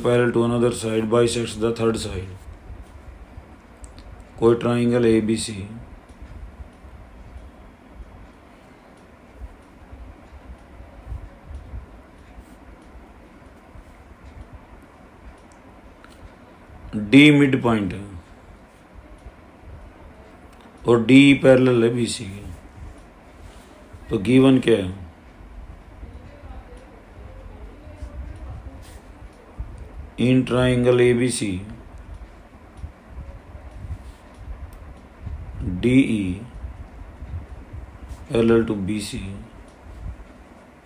Parallel to another side bisects the third side. कोई triangle A B C, D mid point है और D parallel है B C के, तो given क्या है? In triangle A B C D E parallel to B C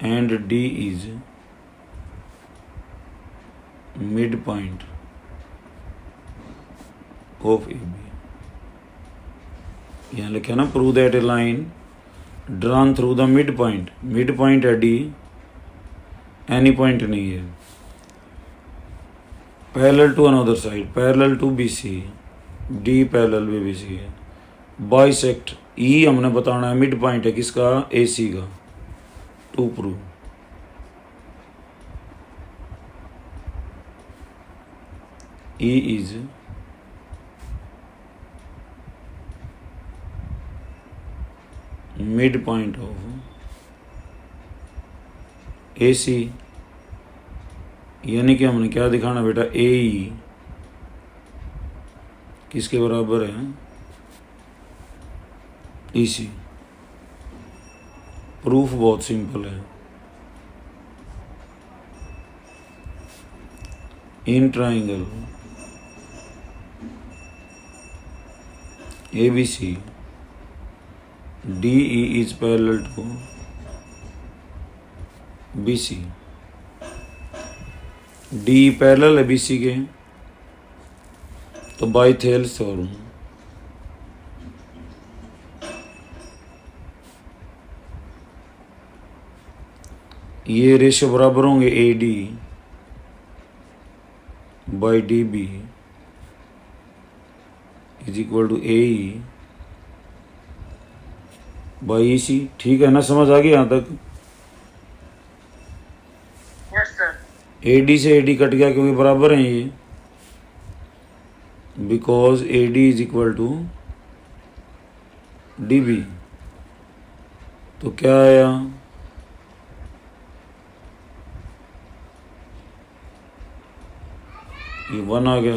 and D is mid point of A B. यहाँ लिखा ना, prove that a line drawn through the mid point, mid point है D, any point नहीं है, parallel to another side, parallel to B C, D parallel भी B C है, bisect ई हमने बताना है मिड पॉइंट है किसका? ए सी का, to prove. E is mid point of A C, यानी कि हमने क्या दिखाना बेटा? ए ई किसके बराबर है? ई सी। प्रूफ बहुत सिंपल है। In triangle A B C D E is parallel to B C, D parallel है बी सी के, तो बाई थेल्स थ्योरम ये रेशियो बराबर होंगे A D by D B is equal to A E by E C. ठीक है ना, समझ आ गई यहाँ तक? Yes sir. ए डी से ए डी कट गया क्योंकि बराबर हैं ये, because A D is equal to D B. तो क्या आया? ये 1 आ गया,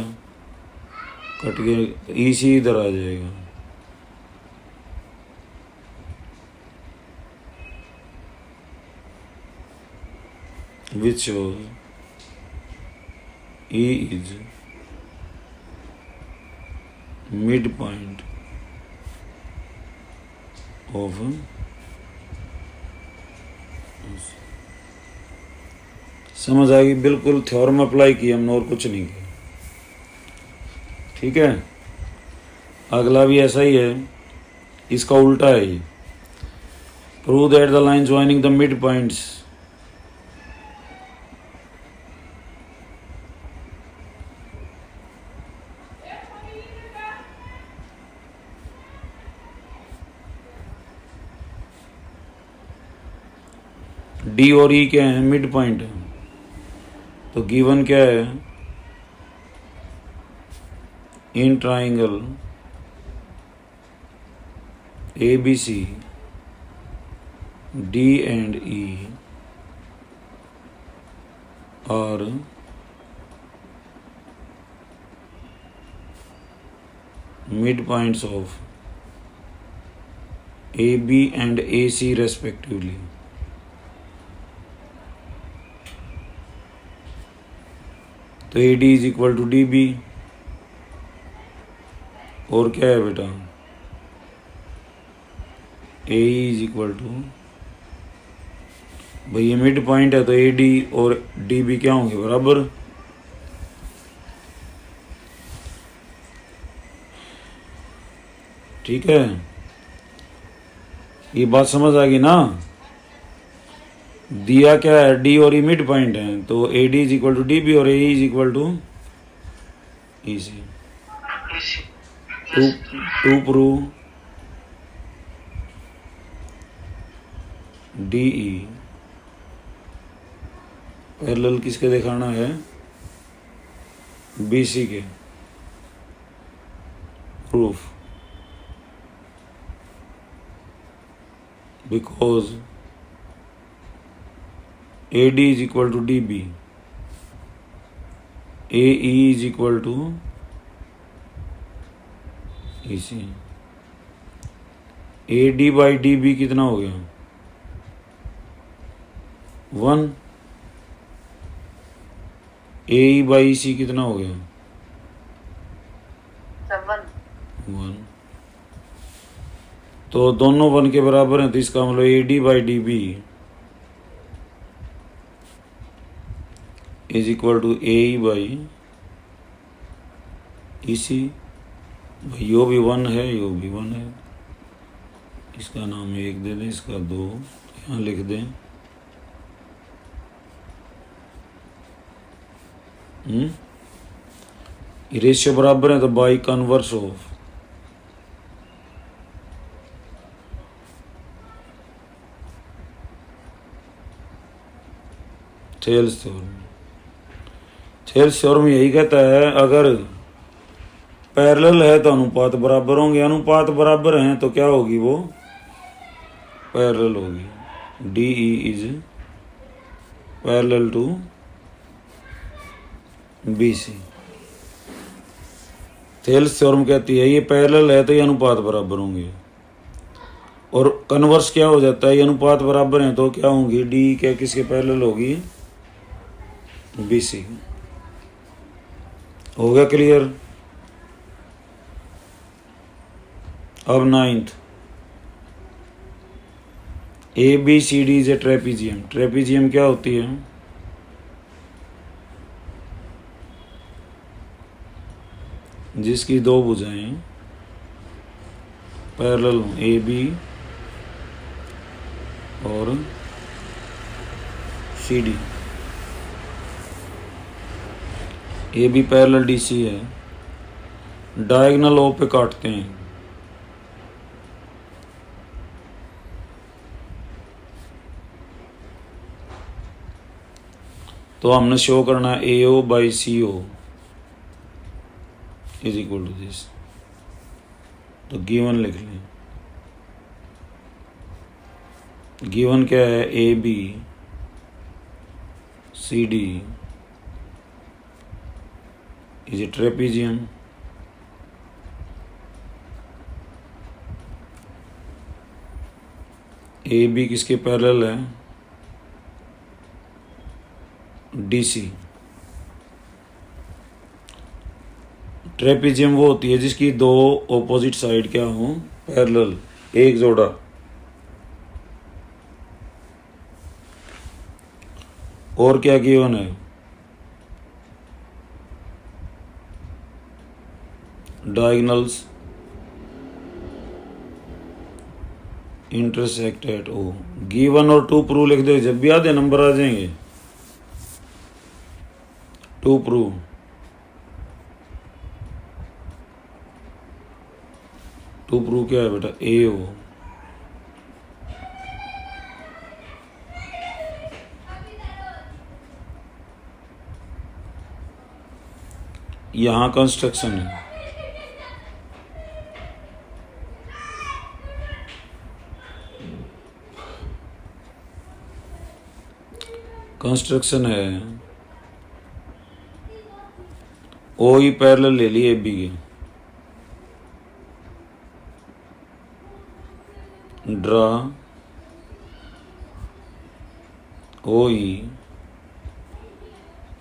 कट गया, ई सी इधर आ जाएगा। which shows E is midpoint of समझ आएगी? बिल्कुल थ्योरम अप्लाई किया हमने और कुछ नहीं किया। ठीक है, अगला भी ऐसा ही है, इसका उल्टा है ये। Prove that the line joining the mid points D और ई क्या है? मिड पॉइंट है, तो गिवन क्या है? In triangle A B C D and E are mid points of A B and A C respectively. तो A D is equal to D B, और क्या है बेटा? ए इज इक्वल टू, भाई ये मिड पॉइंट है तो ए डी और डी बी क्या होंगे? बराबर। ठीक है, ये बात समझ आ गई ना? दिया क्या है? डी और ई मिड पॉइंट है, तो A D is equal to D B और A is equal to E C. To prove D E parallel किसके दिखाना है? BC के। Proof, because AD is equal to DB, AE is equal to EC। AD by DB कितना हो गया? 1। AE by EC कितना हो गया? 1। तो दोनों 1 के बराबर हैं, तो इसका मतलब AD by DB is equal to AE by EC। यो भी 1 है, यो भी 1 है। इसका नाम 1 दे दें, इसका 2 यहाँ लिख दें। रेशियो बराबर है तो by converse of Thales theorem. Thales theorem यही कहता है अगर पैरेलल है तो अनुपात बराबर होंगे, अनुपात बराबर हैं तो क्या होगी? वो पैरेलल होगी। DE is parallel to BC। Thales theorem कहती है ये पैरेलल है तो ये अनुपात बराबर होंगे, और कन्वर्स क्या हो जाता है? ये अनुपात बराबर हैं तो क्या होंगी? DE क्या किसके पैरेलल होगी? BC। हो गया क्लियर? अब 9th, ABCD is a trapezium. Trapezium क्या होती है? जिसकी 2 भुजाएं पैरेलल हो, AB और CD। AB पैरेलल DC है, डायगोनल O पे काटते हैं। तो हमने शो करना है AO by CO is equal to this. तो गिवन लिख लें। गिवन क्या है? AB CD is a trapezium. AB किसके पैरेलल है? DC। ट्रेपीजियम वो होती है जिसकी 2 ऑपोजिट साइड क्या हो? पैरेलल, एक जोड़ा। और क्या गिवन है? Diagonals intersect at O। Given और 2 प्रूव लिख दो, जब भी आधे नंबर आ जाएंगे। 2 प्रूव। क्या है बेटा? AO यहां कंस्ट्रक्शन है। कंस्ट्रक्शन है OE पैरेलल ले लिए AB के। Draw OE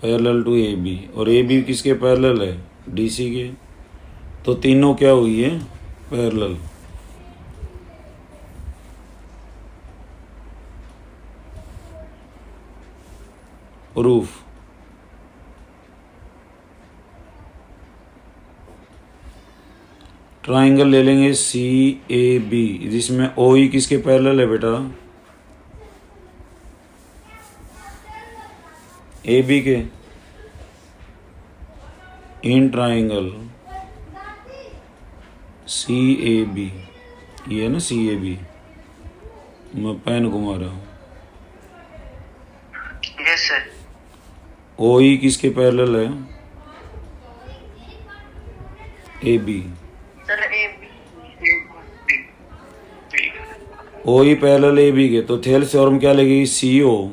parallel to AB, और AB किसके पैरेलल है? DC के। तो तीनों क्या हुई है? पैरेलल। प्रूफ, ट्राइंगल ले लेंगे CAB जिसमें OE किसके पैरेलल है बेटा? AB के। इन ट्राइंगल CAB, ये है ना CAB, मैं पेन घुमा रहा हूँ। Yes sir. OE किसके पैरेलल है? A B, sir A B O E parallel A B के, तो थेल्स थ्योरम क्या लगेगी, सी ओ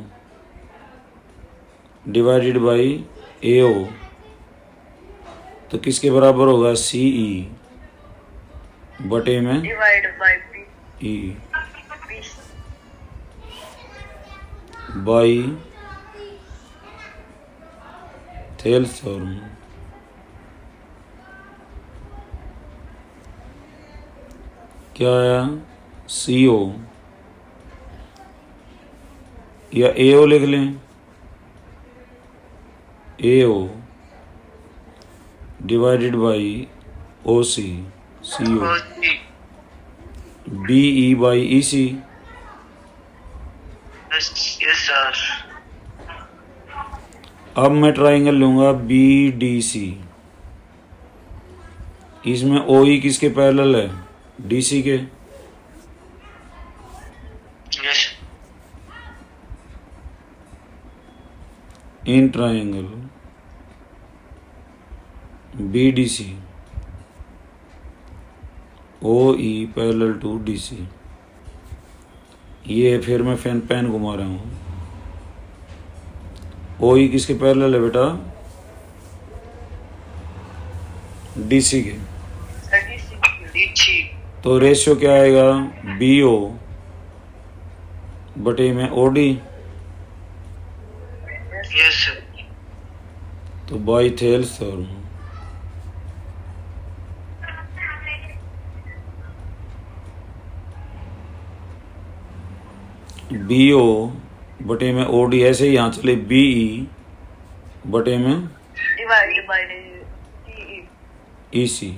डिवाइडेड बाई ए ओ, तो किसके बराबर होगा, सी ई बटे में divide by B E B by Thales theorem. क्या आया, सी ओ या ए ओ लिख लें, A O divided by O C, C O B E by E C. Yes sir अब मैं ट्राइंगल लूंगा बी डी सी, इसमें ओ ई किसके पैरेलल है, डी सी के। Yes in triangle B D C O E parallel to D C, ये फिर मैं पेन घुमा रहा हूँ। ओ ई किसके पैरेलल है बेटा, डी सी के, तो रेशियो क्या आएगा, बी ओ बटे में ओ डी, यस तो by Thales theorem. B O बटे में ओ डी, ऐसे ही यहाँ चले बी ई बटे में divide by E C,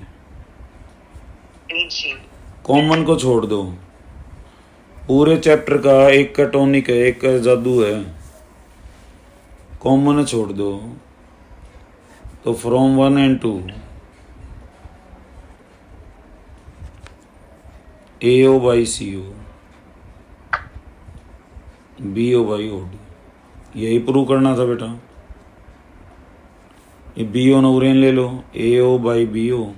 common को छोड़ दो, पूरे चैप्टर का एक का टॉनिक है, एक का जादू है, कॉमन छोड़ दो, तो from 1 and 2 A O by C O B O by O D, यही प्रूव करना था बेटा। ये बी ओ नौरेन ले लो, ए ओ बाई बी ओ,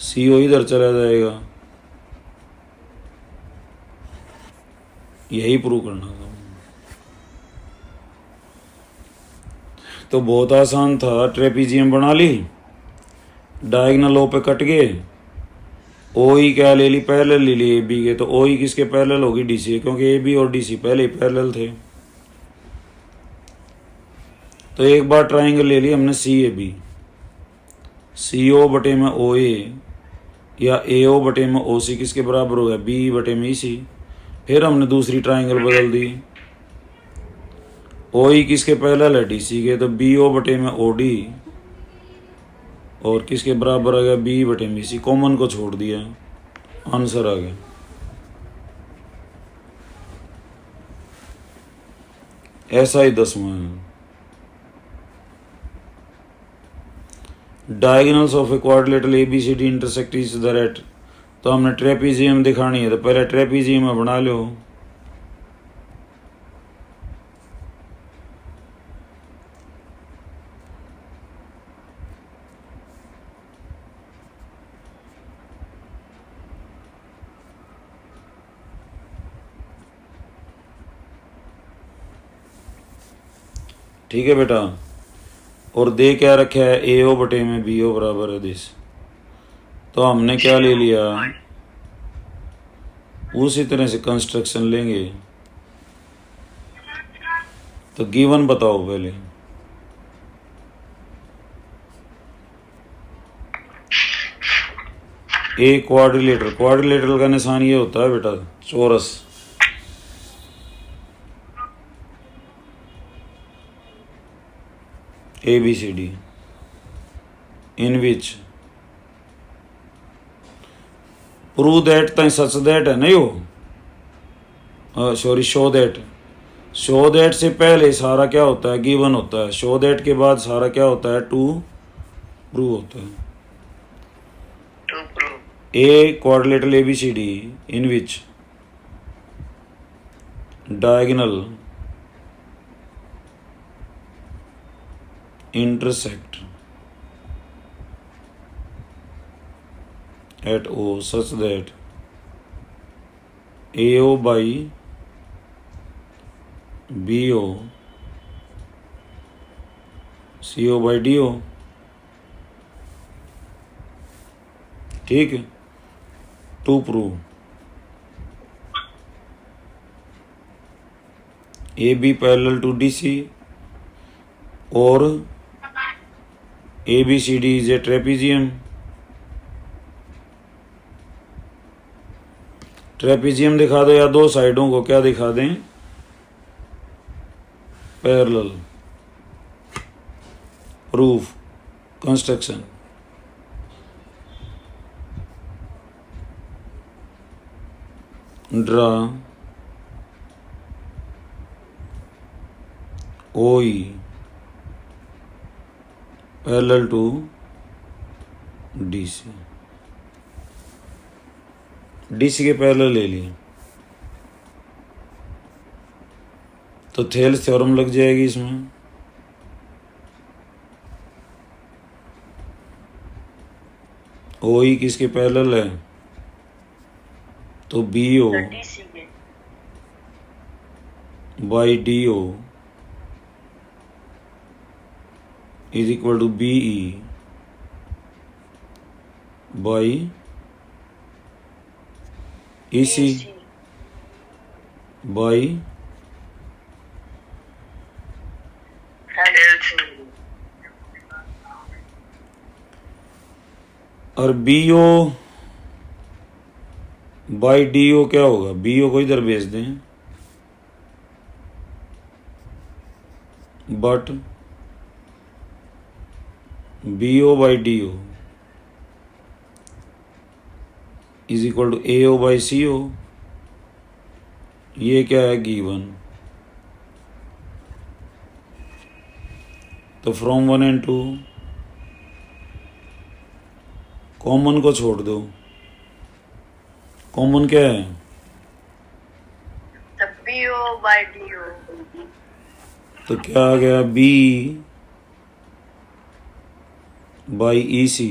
सी ओ इधर चला जाएगा, यही प्रूव करना था। तो बहुत आसान था, ट्रेपीजियम बना ली, डायगोनल ओ पे कट गए, ओ ई क्या ले ली, पैरेलल ले ली ए बी के, तो ओ ई किसके पैरेलल होगी, डी सी, क्योंकि ए बी और डी सी पहले ही पैरेलल थे। तो एक बार ट्राइंगल ले ली हमने सी ए बी, सी ओ बटे में ओ ए या ए ओ बटे में ओ सी किसके बराबर हो गया, बी बटे में ई सी। फिर हमने दूसरी ट्राइंगल बदल दी, ओ ई किसके पैरेलल है, डी सी के, तो बी ओ बटे में ओ डी और किसके बराबर आ गया, बी बटे में सी, कॉमन को छोड़ दिया, आंसर आ गया। ऐसा ही 10वां है, diagonals of a quadrilateral A B C D intersect each other at, तो हमने ट्रेपीजियम दिखानी है, तो पहले ट्रेपीजियम में बना लो। ठीक है बेटा, और दे क्या रखा है, ए ओ बटे में बी ओ बराबर है दिस, तो हमने क्या ले लिया, उसी तरह से कंस्ट्रक्शन लेंगे। तो गिवन बताओ पहले, ए क्वाड्रिलेटरल, क्वाड्रिलेटरल का निशान ये होता है बेटा, चौरस, A B C D, in which prove that ताई सच दैट है नहीं हो, sorry show that, show that से पहले सारा क्या होता है, गिवन होता है, शो दैट के बाद सारा क्या होता है, टू प्रूव होता है। A quadrilateral A B C D in which diagonal intersect at O such that AO by BO CO by DO। ठीक है। To prove AB parallel to DC और ABCD is a trapezium. Trapezium दिखा दो या दो साइडों को क्या दिखा दें, parallel. Proof construction draw OE parallel to DC। DC के पैरेलल ले लिए तो थेल्स थ्योरम लग जाएगी इसमें। OE किसके पैरेलल है तो BO DC के by DO is equal to BE by EC by और BO बाई DO क्या होगा, BO को इधर भेज दें but BO by DO is equal to AO by CO। ये क्या है गिवन, तो फ्रॉम 1 and 2 कॉमन को छोड़ दो। कॉमन क्या है तब BO by DO तो क्या आ गया B by EC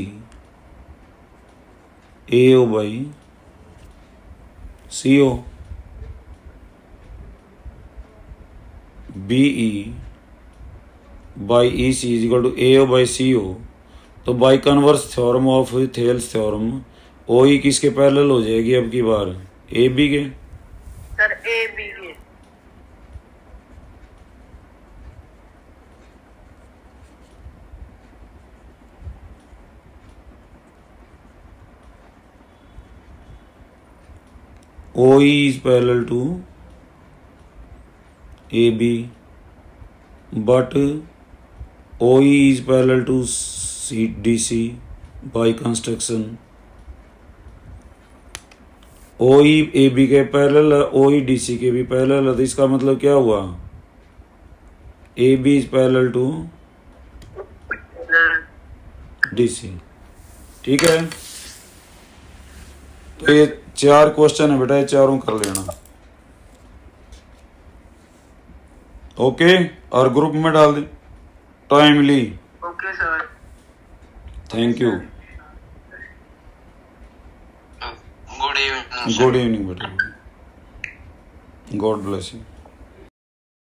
AO by CO BE by EC is equal to AO by CO। तो by converse theorem of Thales theorem OE किसके पैरेलल हो जाएगी अब की बार, AB के। सर AB के OE is parallel to AB but OE is parallel to DC by construction। OE AB के पैरेलल है, OE DC के भी पैरेलल है, तो इसका मतलब क्या हुआ AB is parallel to DC। ठीक है, तो ये 4 क्वेश्चन है बेटा, ये चारों कर लेना। ओके, और ग्रुप में डाल दे timely. Okay sir thank you. Good evening good evening बेटा, गॉड ब्लेस यू।